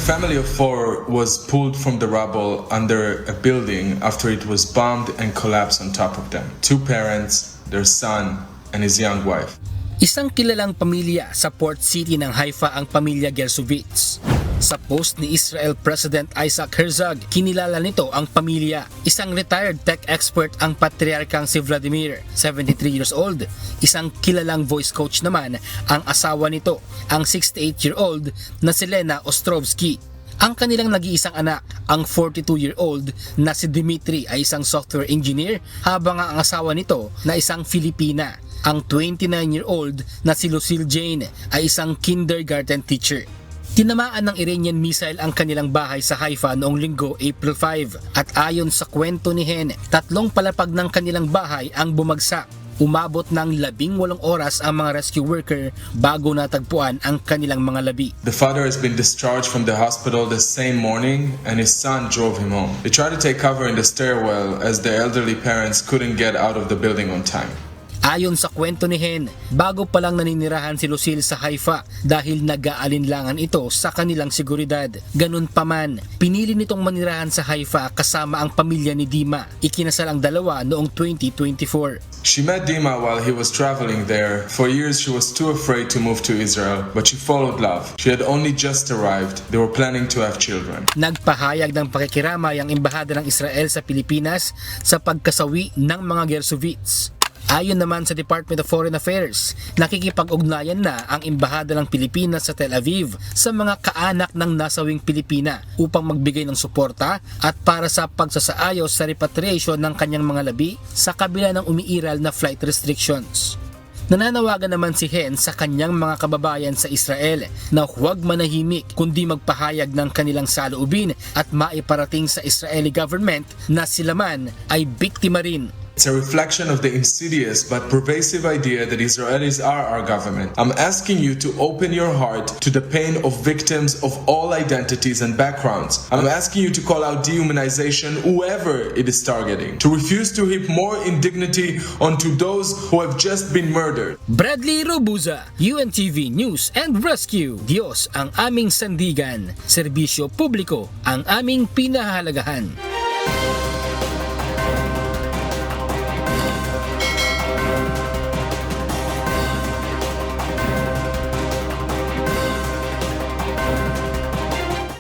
family of four was pulled from the rubble under a building after it was bombed and collapsed on top of them. Two parents, their son, and his young wife. Isang kilalang pamilya sa port city ng Haifa ang pamilya Gershovitz. Sa post ni Israel President Isaac Herzog, kinilala nito ang pamilya. Isang retired tech expert ang patriarkang si Vladimir, 73 years old. Isang kilalang voice coach naman ang asawa nito, ang 68-year-old na si Lena Ostrovsky. Ang kanilang nag-iisang anak, ang 42-year-old na si Dmitry ay isang software engineer, habang ang asawa nito na isang Filipina, ang 29-year-old na si Lucille Jane ay isang kindergarten teacher. Tinamaan ng Iranian missile ang kanilang bahay sa Haifa noong linggo, April 5, at ayon sa kwento ni Hen, 3 palapag ng kanilang bahay ang bumagsak. Umabot ng 18 oras ang mga rescue worker bago natagpuan ang kanilang mga labi. The father has been discharged from the hospital the same morning and his son drove him home. They tried to take cover in the stairwell as the elderly parents couldn't get out of the building on time. Ayon sa kwento ni Hen, bago pa lang naninirahan si Lucille sa Haifa dahil nag-aalinlangan ito sa kanilang seguridad. Ganun pa man, pinili nitong manirahan sa Haifa kasama ang pamilya ni Dima. Ikinasal ang dalawa noong 2024. She met Dima while he was traveling there. For years she was too afraid to move to Israel, but she followed love. She had only just arrived. They were planning to have children. Nagpahayag ng pakikiramay ang Embahada ng Israel sa Pilipinas sa pagkasawi ng mga Gershovitz. Ayon naman sa Department of Foreign Affairs, nakikipag-ugnayan na ang Embahada ng Pilipinas sa Tel Aviv sa mga kaanak ng nasawing Pilipina upang magbigay ng suporta at para sa pagsasaayos sa repatriation ng kanyang mga labi sa kabila ng umiiral na flight restrictions. Nananawagan naman si Hen sa kanyang mga kababayan sa Israel na huwag manahimik kundi magpahayag ng kanilang saloobin at maiparating sa Israeli government na sila man ay biktima rin. It's a reflection of the insidious but pervasive idea that Israelis are our government. I'm asking you to open your heart to the pain of victims of all identities and backgrounds. I'm asking you to call out dehumanization whoever it is targeting, to refuse to heap more indignity onto those who have just been murdered. Bradley Robuza, UNTV News and Rescue. Diyos ang aming sandigan, serbisyo publiko ang aming pinahahalagahan.